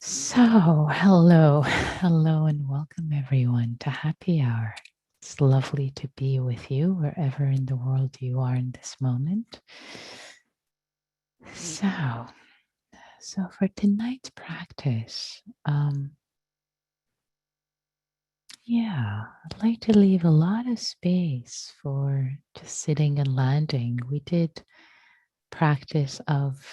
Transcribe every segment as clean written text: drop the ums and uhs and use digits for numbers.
Hello, and welcome everyone to Happy Hour. It's lovely to be with you wherever in the world you are in this moment. So, for tonight's practice, I'd like to leave a lot of space for just sitting and landing. We did practice of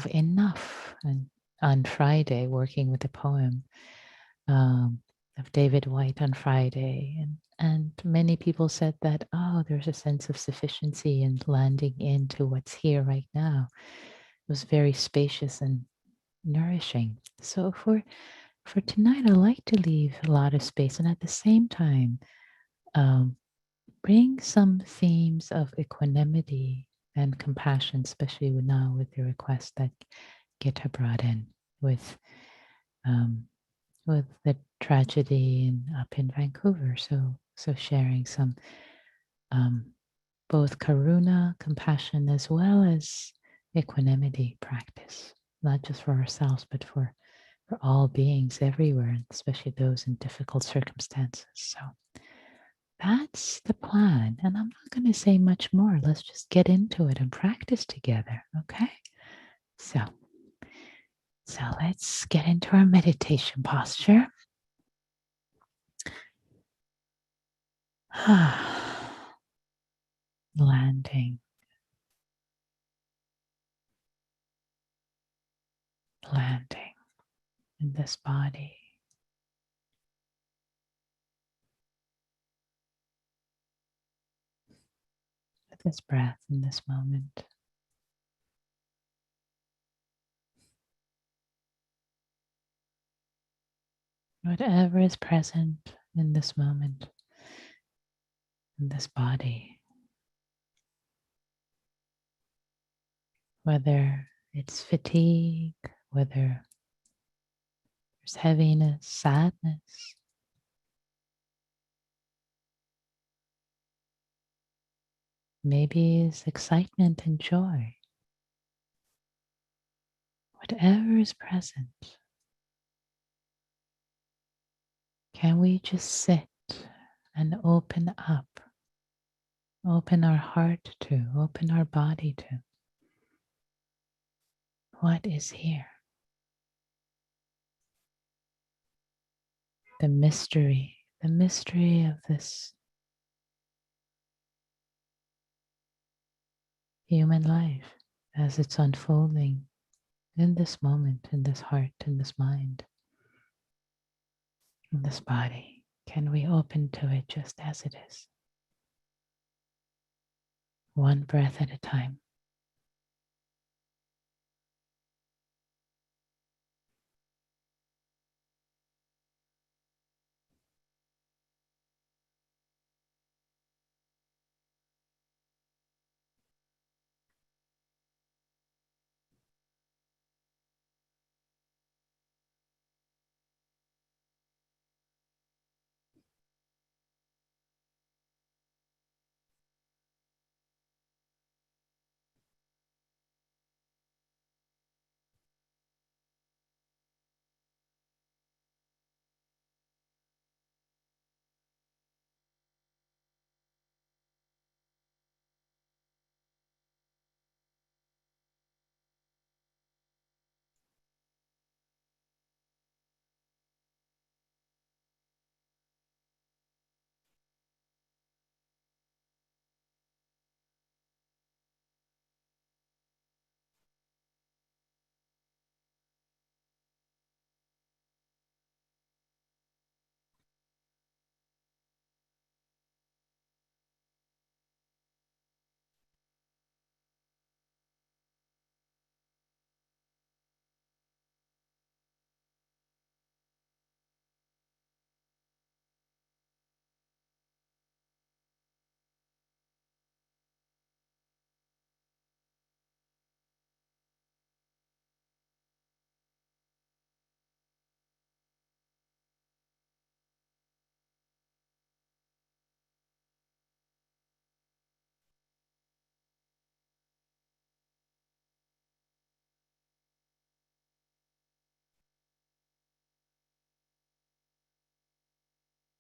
enough and on Friday, working with the poem. Of David White on Friday, and many people said that there's a sense of sufficiency in landing into what's here right now. It was very spacious and nourishing. So for tonight, I like to leave a lot of space, and at the same time, um, bring some themes of equanimity and compassion, especially now with the request that Gita brought in with. Um, with the tragedy up in Vancouver. So sharing some both karuna, compassion, as well as equanimity practice, not just for ourselves, but for all beings everywhere, especially those in difficult circumstances. So that's the plan. And I'm not going to say much more. Let's just get into it and practice together. Okay? So let's get into our meditation posture. Landing in this body. With this breath in this moment. Whatever is present in this moment, in this body, whether it's fatigue, whether there's heaviness, sadness, maybe it's excitement and joy. Whatever is present, can we just sit and open up, open our heart to, open our body to what is here? The mystery of this human life as it's unfolding in this moment, in this heart, in this mind, in this body. Can we open to it just as it is? One breath at a time.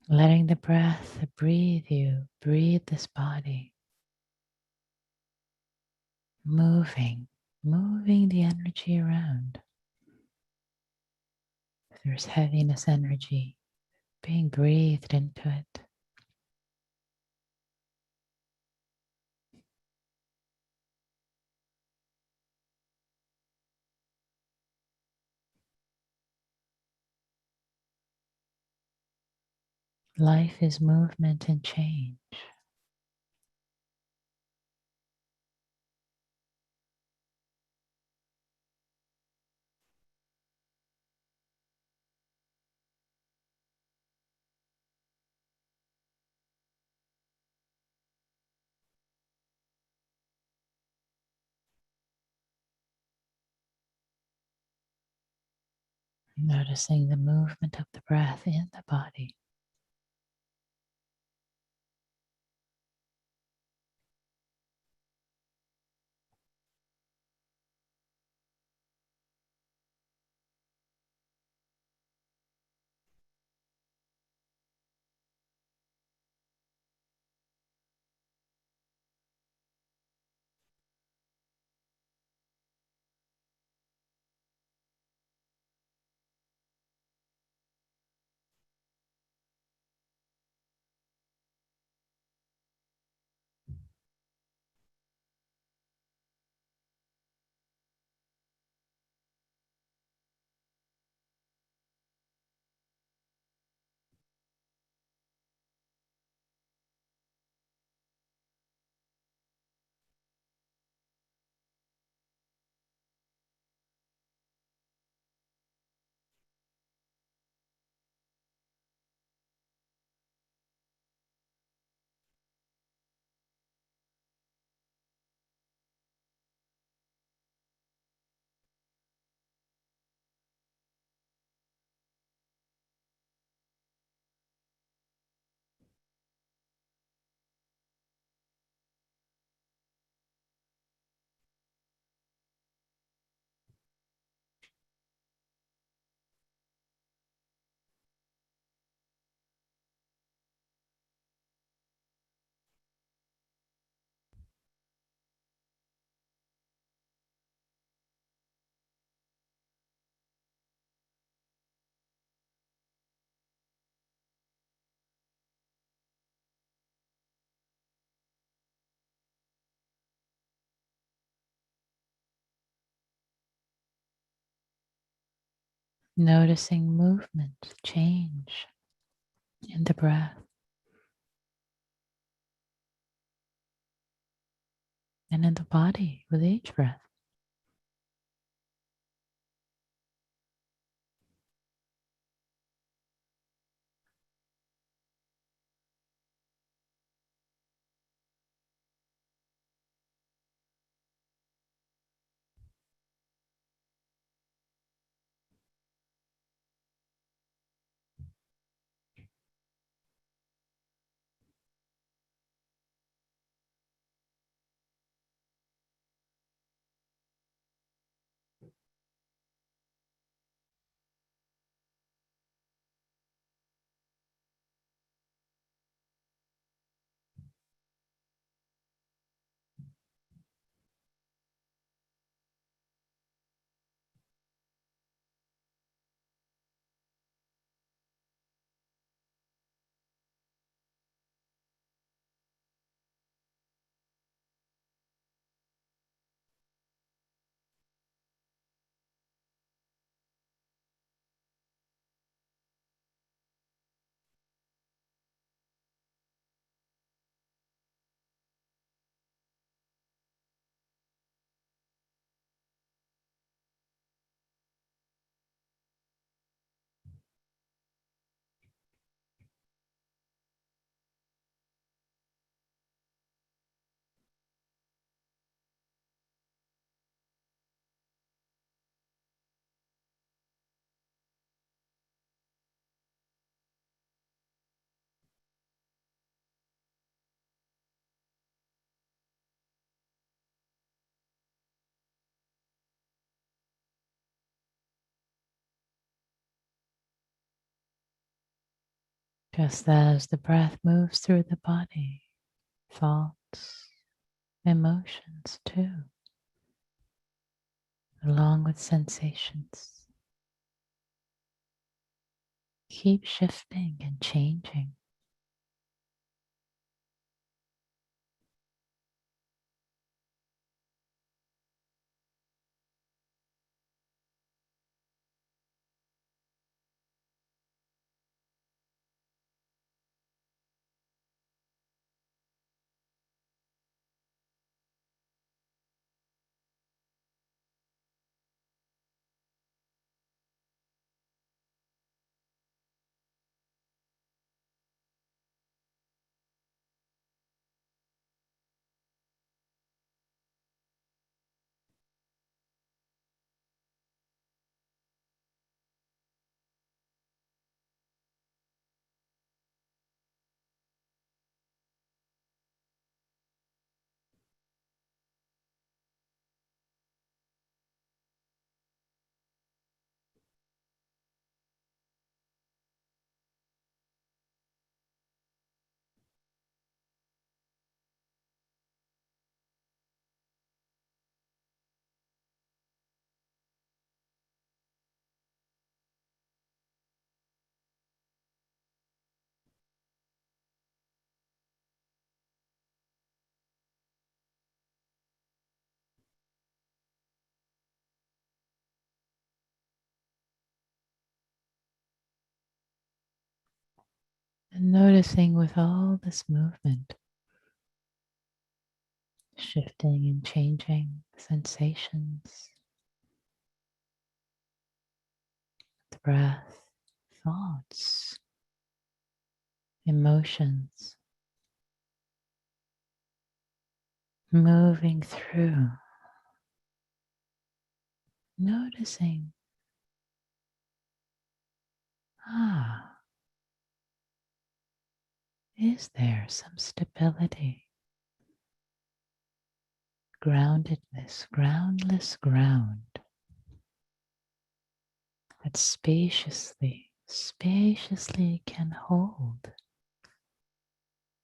letting the breath breathe you, breathe this body, moving the energy around. If there's heaviness energy, being breathed into it. Life is movement and change. Noticing the movement of the breath in the body. Noticing movement, change in the breath and in the body with each breath. Just as the breath moves through the body, thoughts, emotions too, along with sensations, keep shifting and changing. And noticing with all this movement, shifting and changing sensations, the breath, thoughts, emotions, moving through, noticing, is there some stability, groundedness, groundless ground that spaciously can hold,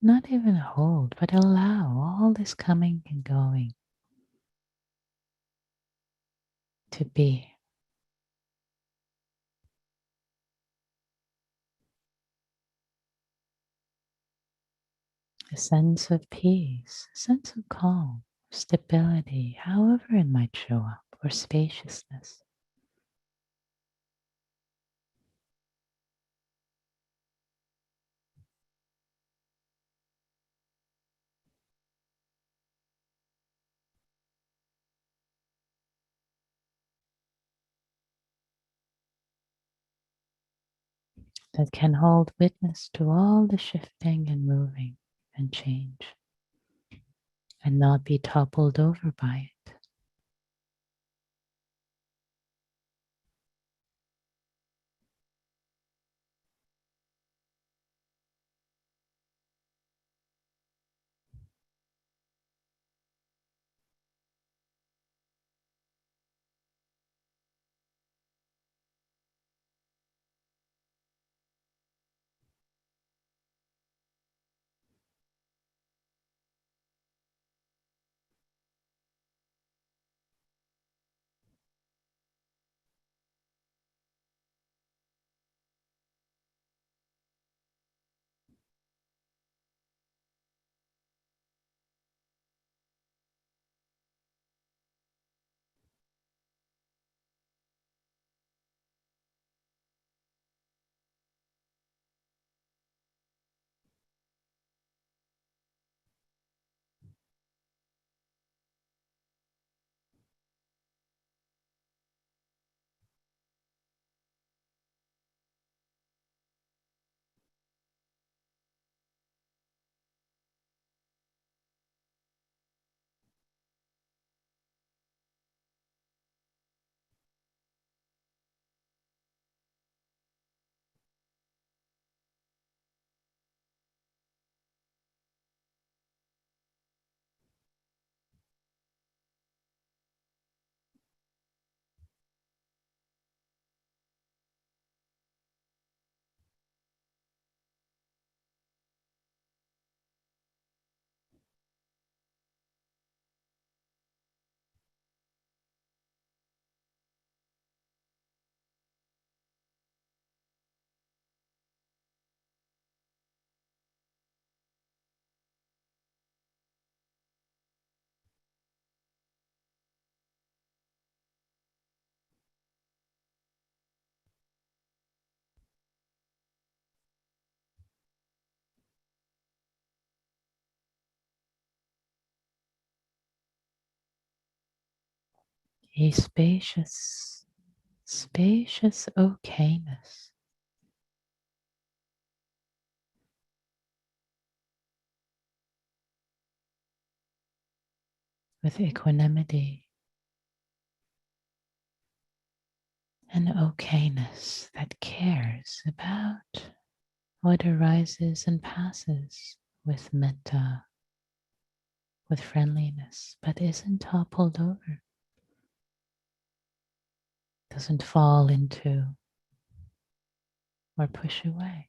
not even hold, but allow all this coming and going to be. A sense of peace, a sense of calm, stability, however it might show up, or spaciousness. That can hold witness to all the shifting and moving and change and not be toppled over by it. a spacious, spacious okay-ness with equanimity, an okay-ness that cares about what arises and passes with metta, with friendliness, but isn't toppled over, doesn't fall into or push away.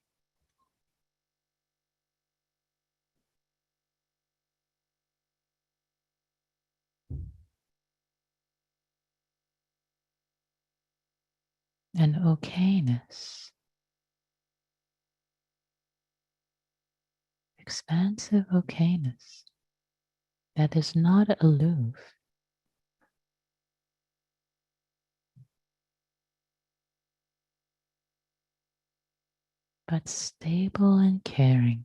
An okay-ness, expansive okay-ness that is not aloof, but stable and caring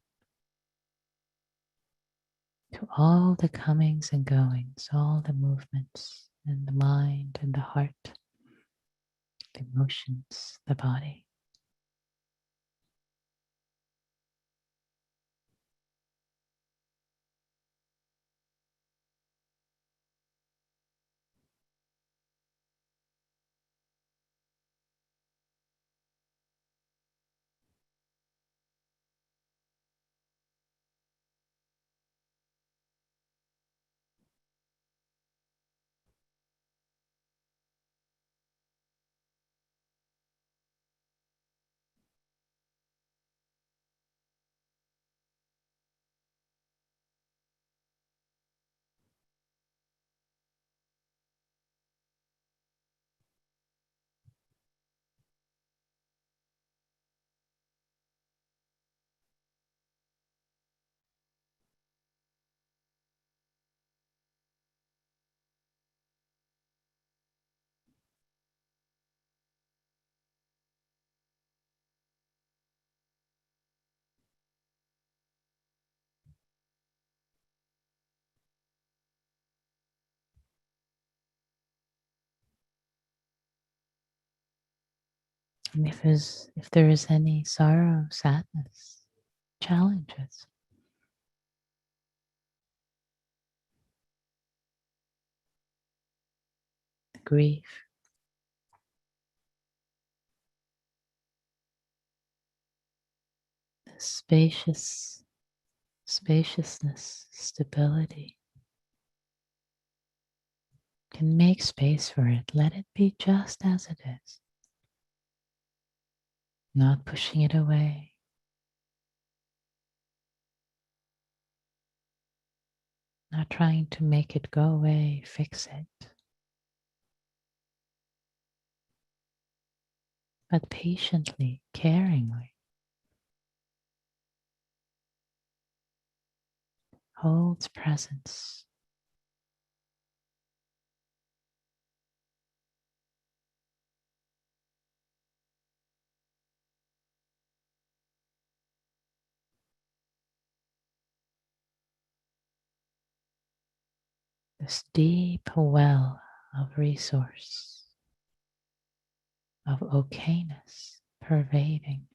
to all the comings and goings, all the movements in the mind and the heart, the emotions, the body. And if there is any sorrow, sadness, challenges, grief, spacious, spaciousness, stability, can make space for it. Let it be just as it is, not pushing it away, not trying to make it go away, fix it, but patiently, caringly holds presence. This deep well of resource, of okayness pervading.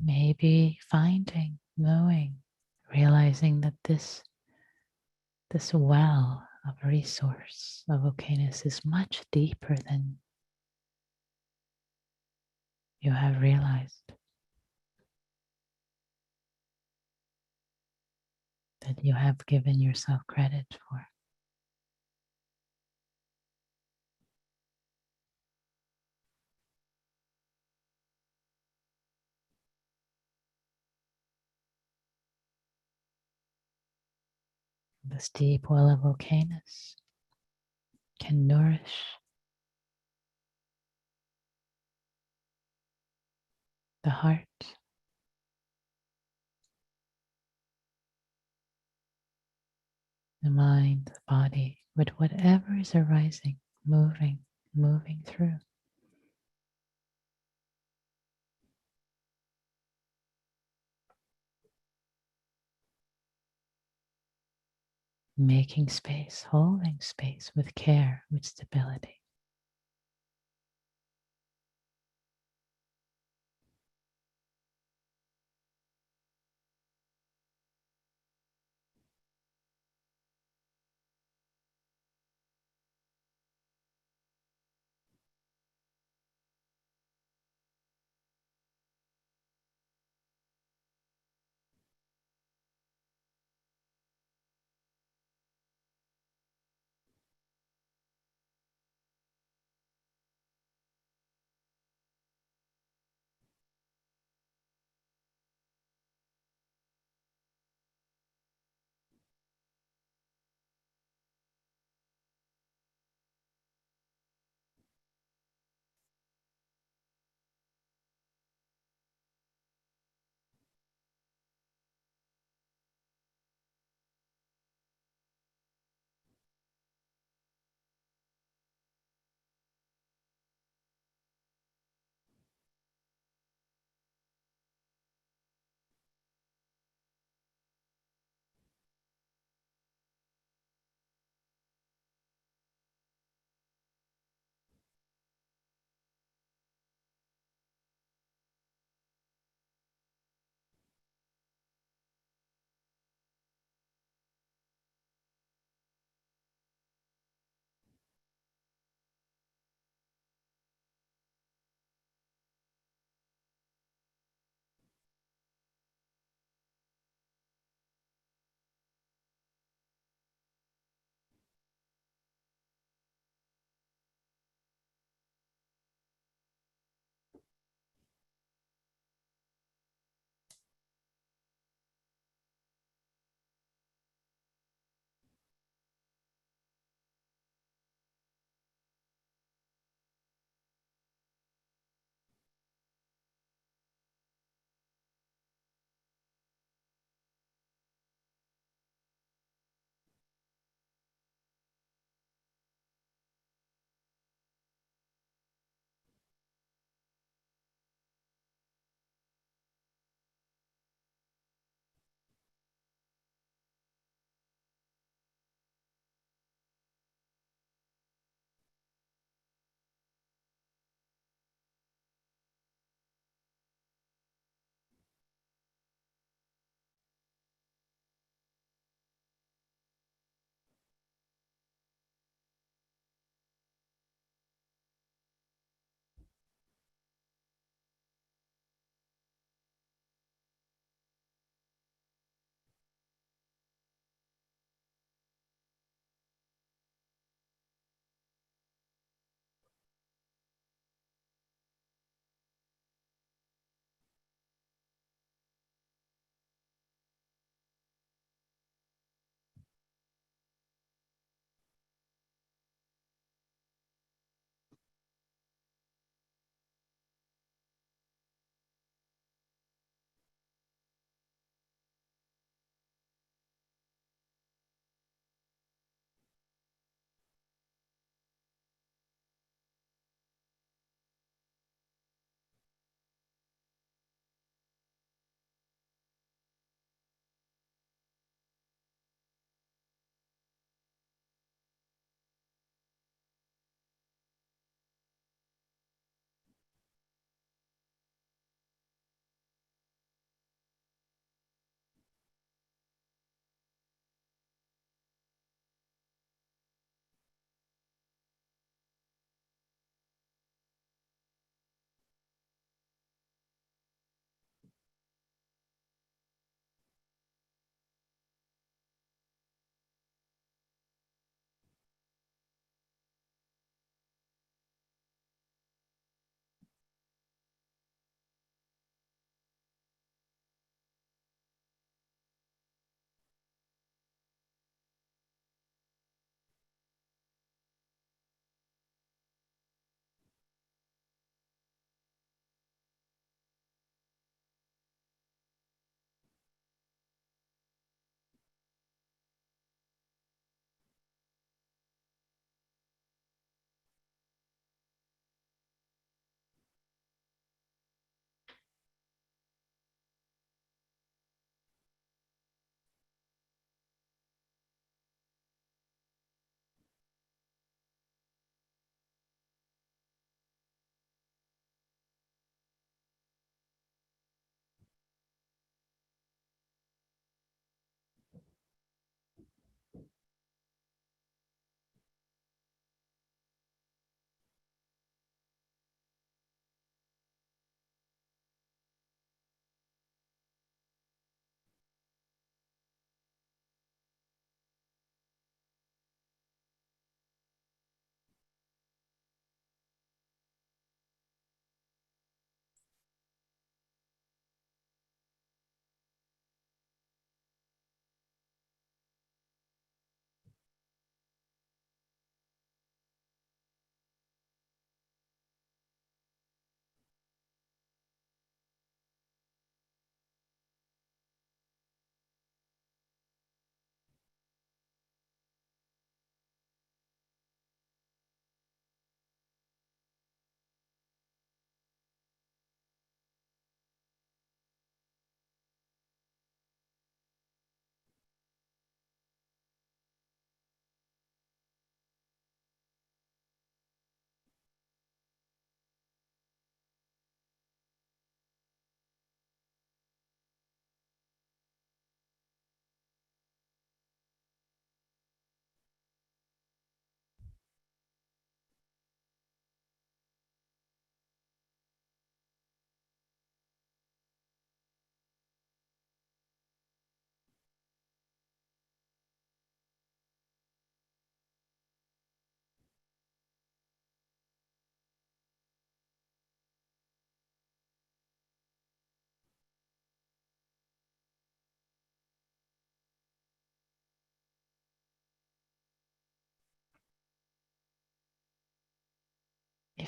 maybe finding, knowing, realizing that this well of resource of okayness is much deeper than you have realized, that you have given yourself credit for. This deep well of okayness can nourish the heart, the mind, the body, with whatever is arising, moving through. Making space, holding space with care, with stability.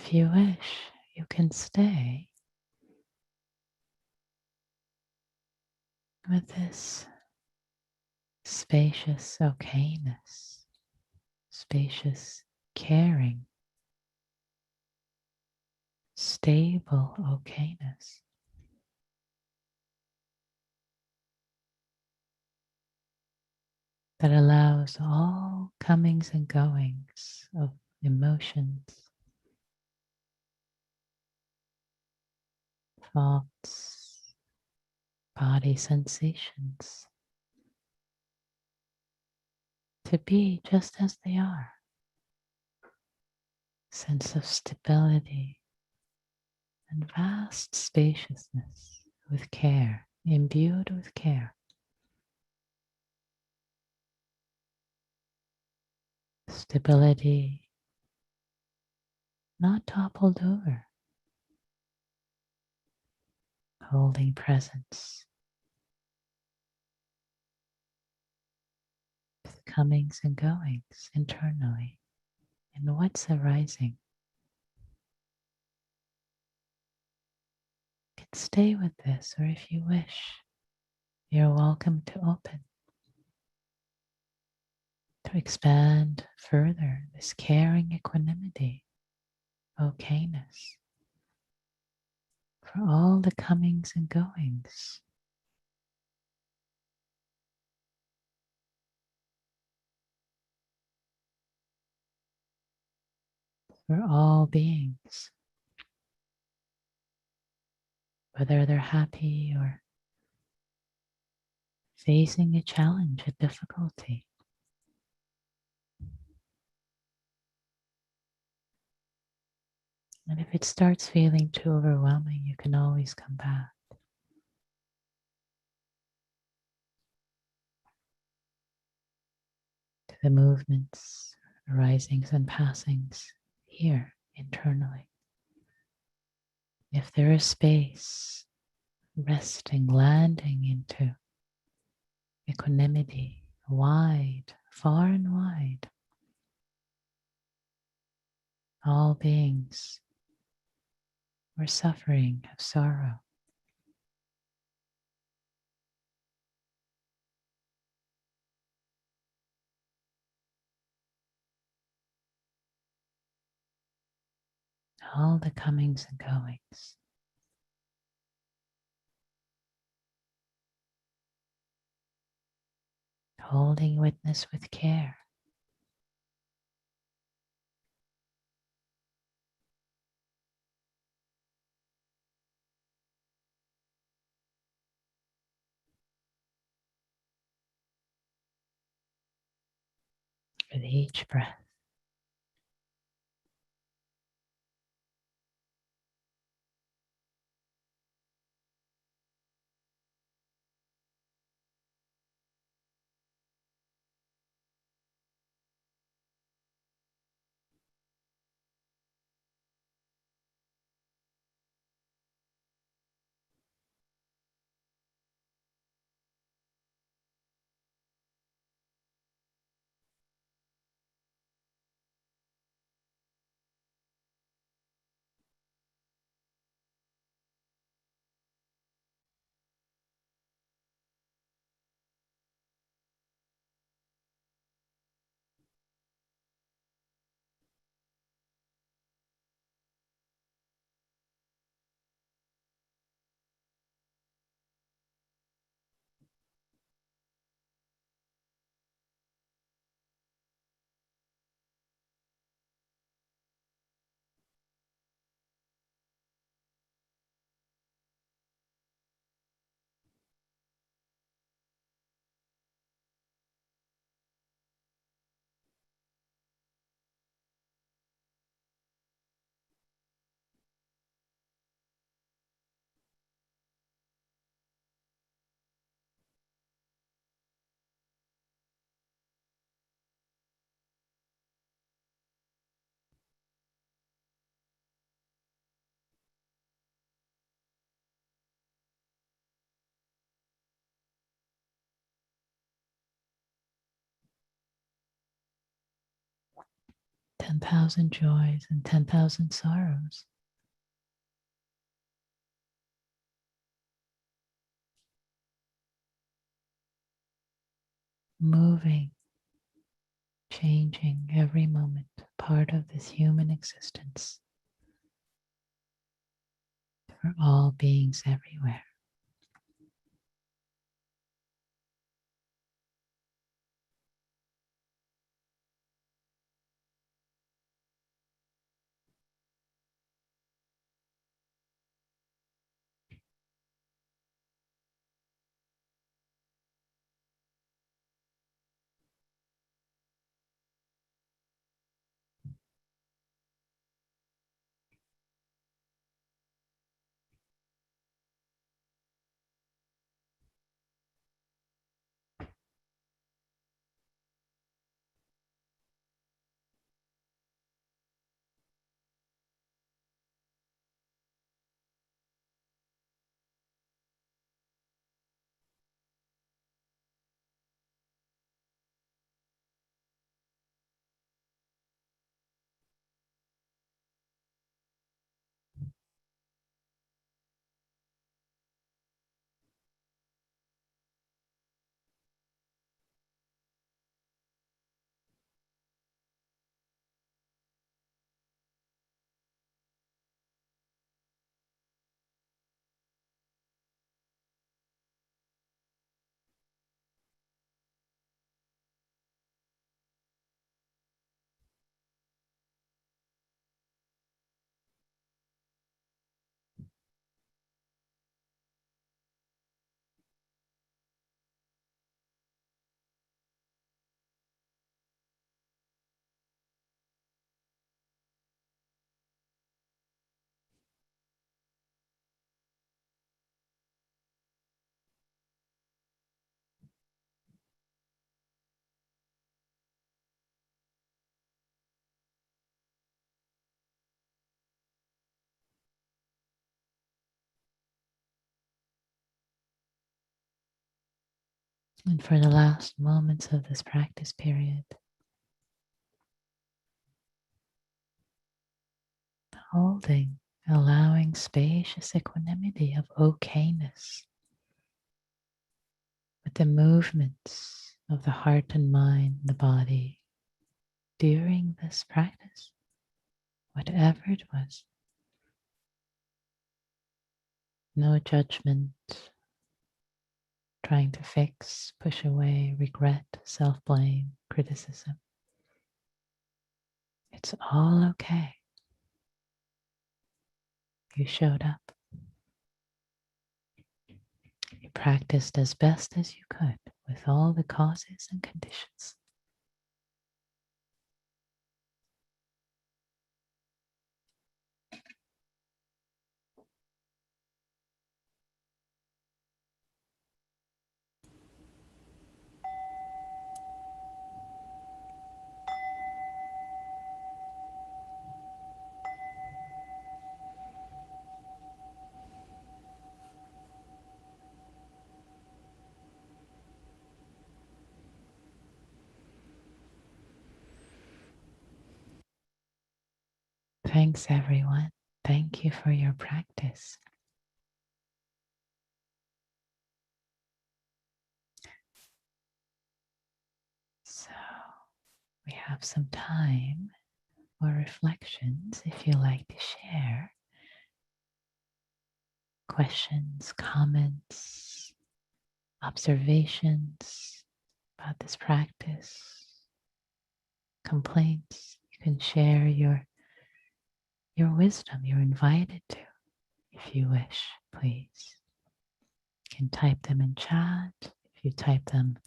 if you wish, you can stay with this spacious okayness, spacious caring, stable okayness that allows all comings and goings of emotions, thoughts, body sensations to be just as they are. Sense of stability and vast spaciousness with care, imbued with care. Stability not toppled over, holding presence with comings and goings internally and what's arising. You can stay with this, or if you wish, you're welcome to open, to expand further this caring equanimity, okayness, for all the comings and goings. For all beings, whether they're happy or facing a challenge, a difficulty. And if it starts feeling too overwhelming, you can always come back to the movements, arisings and passings here internally. If there is space, resting, landing into equanimity, wide, far and wide, all beings were suffering of sorrow. All the comings and goings. Holding witness with care. With each breath. 10,000 joys and 10,000 sorrows. Moving, changing every moment, part of this human existence for all beings everywhere. And for the last moments of this practice period, holding, allowing spacious equanimity of ok-ness with the movements of the heart and mind, the body during this practice, whatever it was. No judgment, trying to fix, push away, regret, self-blame, criticism. It's all okay. You showed up. You practiced as best as you could with all the causes and conditions. Thanks, everyone. Thank you for your practice. So, we have some time for reflections if you like to share questions, comments, observations about this practice, complaints. You can share your wisdom. You're invited to, if you wish, please. You can type them in chat. If you type them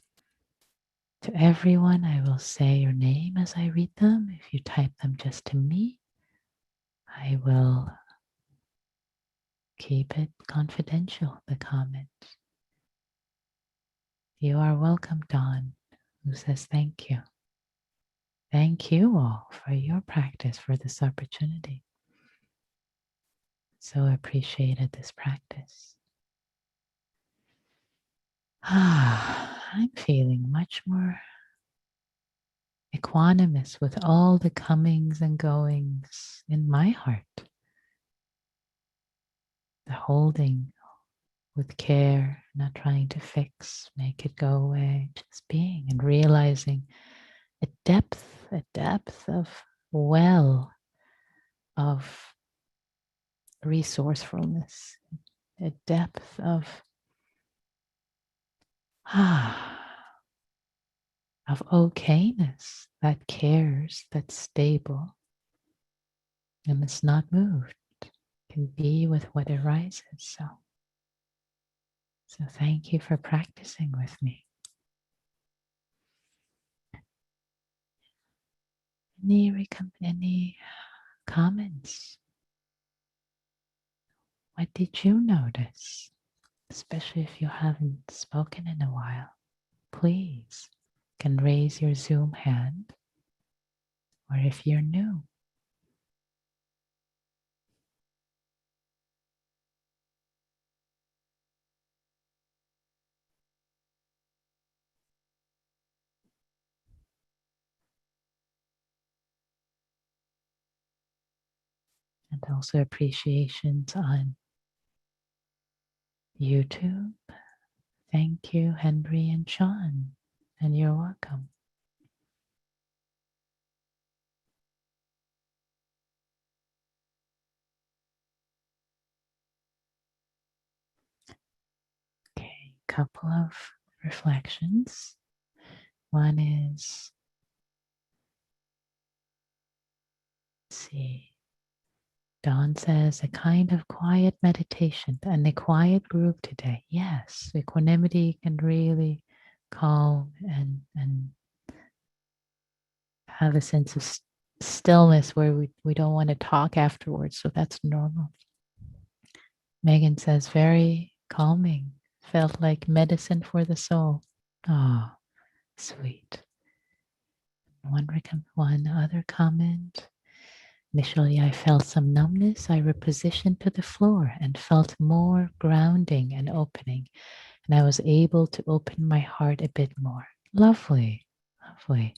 to everyone, I will say your name as I read them. If you type them just to me, I will keep it confidential, the comment. You are welcome, Dawn, who says thank you. Thank you all for your practice, for this opportunity. So appreciated this practice. I'm feeling much more equanimous with all the comings and goings in my heart. The holding with care, not trying to fix, make it go away, just being and realizing a depth of well of resourcefulness, a depth of okayness that cares, that's stable, and it's not moved, can be with what arises. So thank you for practicing with me. Any comments? What did you notice? Especially if you haven't spoken in a while, please can raise your Zoom hand, or if you're new. And also appreciations on YouTube. Thank you, Henry and Sean, and you're welcome. Okay, couple of reflections. One is, let's see, Dawn says a kind of quiet meditation and a quiet group today. Yes, equanimity can really calm and have a sense of stillness where we don't want to talk afterwards. So that's normal. Megan says very calming, felt like medicine for the soul. Oh, sweet. One other comment. Initially, I felt some numbness. I repositioned to the floor and felt more grounding and opening. And I was able to open my heart a bit more. Lovely, lovely.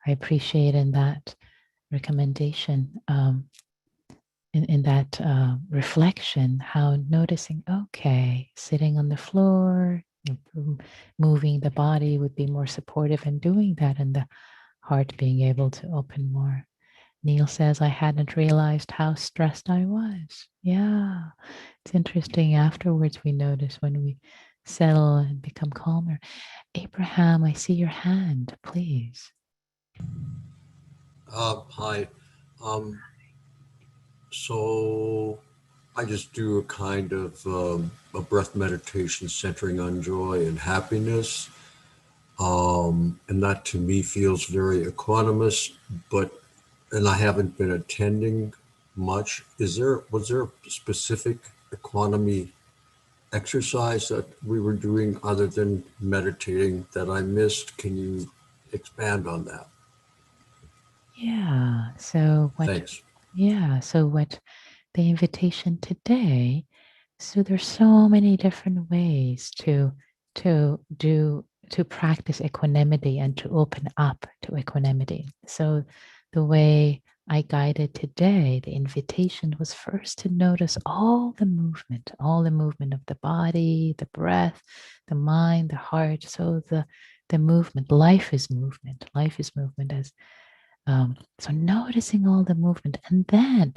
I appreciate in that recommendation, in that reflection, how noticing, okay, sitting on the floor, moving the body would be more supportive, and doing that, and the heart being able to open more. Neil says, I hadn't realized how stressed I was. Yeah, it's interesting. Afterwards, we notice when we settle and become calmer. Abraham, I see your hand, please. Hi. Um, so I just do a kind of a breath meditation centering on joy and happiness. And that to me feels very equanimous, but, and I haven't been attending much. Was there a specific economy exercise that we were doing other than meditating that I missed? Can you expand on that? Yeah. So what? Thanks. Yeah. So what? The invitation today. So there's so many different ways to practice equanimity and to open up to equanimity. So the way I guided today, the invitation was first to notice all the movement of the body, the breath, the mind, the heart. So the movement, life is movement as so noticing all the movement, and then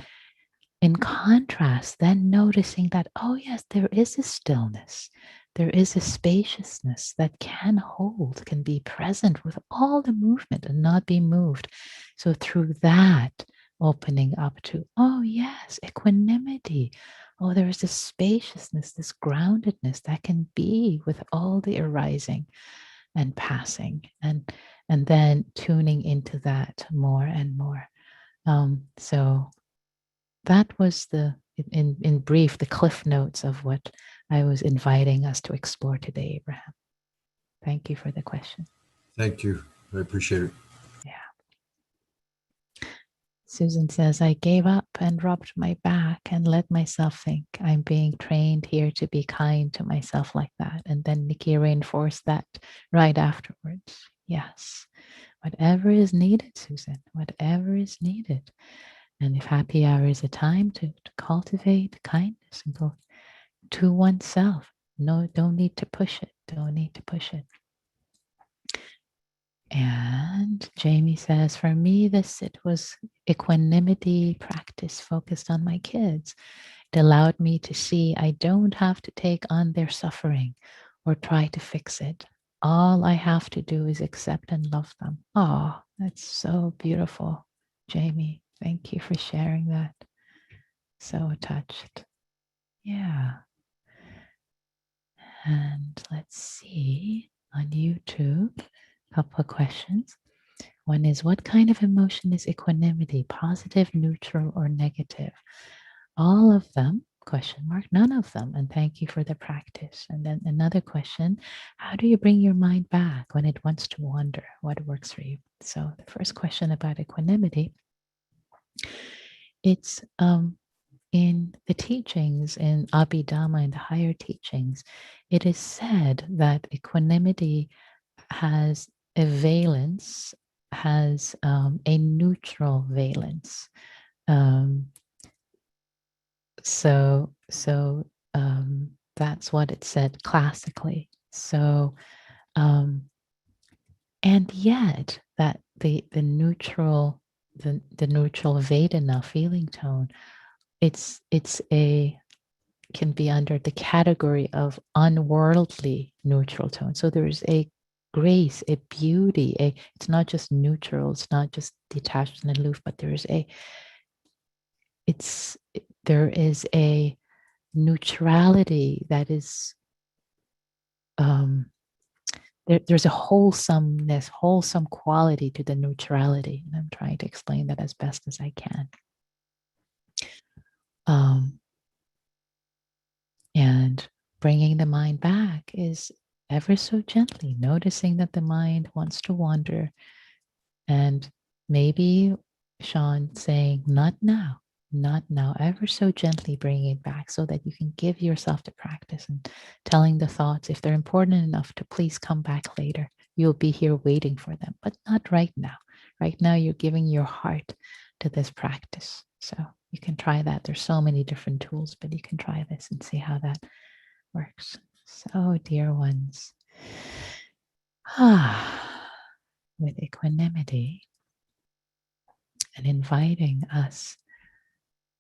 in contrast, then noticing that, oh, yes, there is a stillness, there is a spaciousness that can hold, can be present with all the movement and not be moved. So, through that, opening up to, oh, yes, equanimity. Oh, there is this spaciousness, this groundedness that can be with all the arising and passing, and then tuning into that more and more. So that was in brief, the cliff notes of what I was inviting us to explore today, Abraham. Thank you for the question. Thank you. I appreciate it. Yeah. Susan says, I gave up and rubbed my back and let myself think I'm being trained here to be kind to myself like that. And then Nikki reinforced that right afterwards. Yes. Whatever is needed, Susan, whatever is needed. And if happy hour is a time to cultivate kindness and go to oneself, no, don't need to push it. Don't need to push it. And Jamie says, for me, it was equanimity practice focused on my kids. It allowed me to see I don't have to take on their suffering or try to fix it. All I have to do is accept and love them. Oh, that's so beautiful, Jamie. Thank you for sharing that. So touched. Yeah. And let's see on YouTube, a couple of questions. One is, what kind of emotion is equanimity? Positive, neutral, or negative? All of them, question mark, none of them. And thank you for the practice. And then another question, how do you bring your mind back when it wants to wander? What works for you? So the first question about equanimity, it's in the teachings in Abhidhamma, in the higher teachings, it is said that equanimity has a valence, has a neutral valence. Um, so that's what it said classically. So and yet that the neutral the neutral Vedana feeling tone, it's a can be under the category of unworldly neutral tone. So there's a grace, a beauty, it's not just neutral, it's not just detached and aloof, but there is a neutrality that is there's a wholesomeness, wholesome quality to the neutrality. And I'm trying to explain that as best as I can. And bringing the mind back is ever so gently noticing that the mind wants to wander. And maybe Sean saying, not now, not now, ever so gently bringing it back so that you can give yourself the practice and telling the thoughts, if they're important enough, to please come back later. You'll be here waiting for them, but not right now. Right now, you're giving your heart to this practice. So you can try that. There's so many different tools, but you can try this and see how that works. So, dear ones, with equanimity and inviting us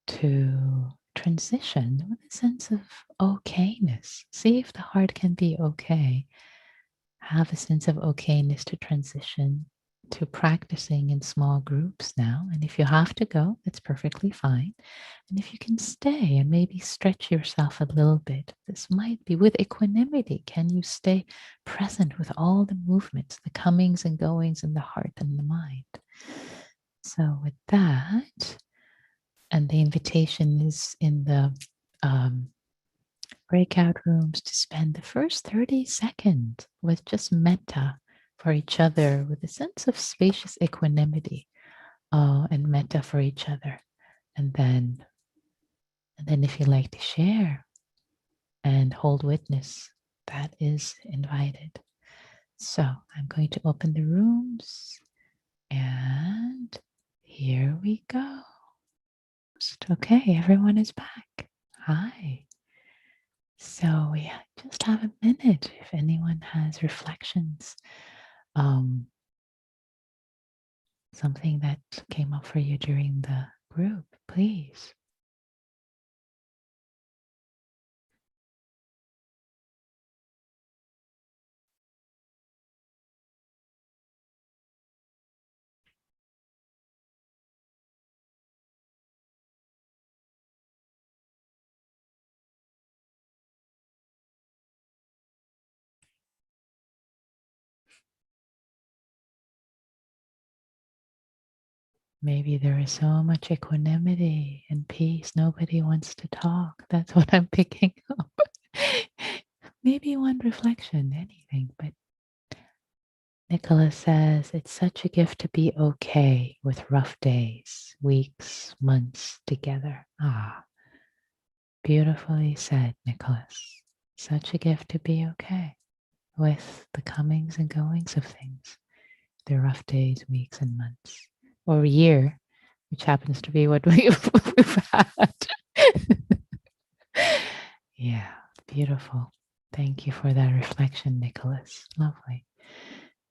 to transition with a sense of okayness. See if the heart can be okay. Have a sense of okayness to transition to practicing in small groups now. And if you have to go, that's perfectly fine. And if you can stay and maybe stretch yourself a little bit, this might be with equanimity. Can you stay present with all the movements, the comings and goings in the heart and the mind? So, with that, and the invitation is in the breakout rooms to spend the first 30 seconds with just metta for each other, with a sense of spacious equanimity and metta for each other. And then if you like to share and hold witness, that is invited. So I'm going to open the rooms, and here we go. Okay, everyone is back. Hi. So we just have a minute if anyone has reflections, something that came up for you during the group, please. Maybe there is so much equanimity and peace, nobody wants to talk. That's what I'm picking up. Maybe one reflection, anything, but Nicholas says it's such a gift to be okay with rough days, weeks, months together. Beautifully said, Nicholas. Such a gift to be okay with the comings and goings of things. their rough days, weeks, and months, or a year, which happens to be what we've had. Yeah, beautiful. Thank you for that reflection, Nicholas. Lovely.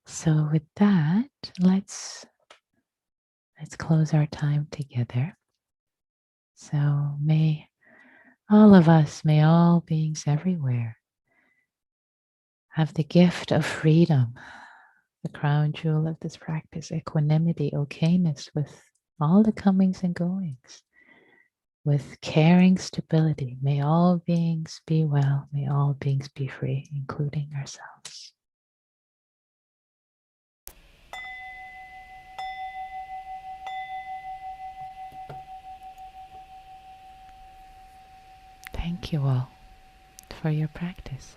So with that, let's close our time together. So may all of us, may all beings everywhere have the gift of freedom, the crown jewel of this practice, equanimity, ok-ness with all the comings and goings, with caring stability. May all beings be well, may all beings be free, including ourselves. Thank you all for your practice.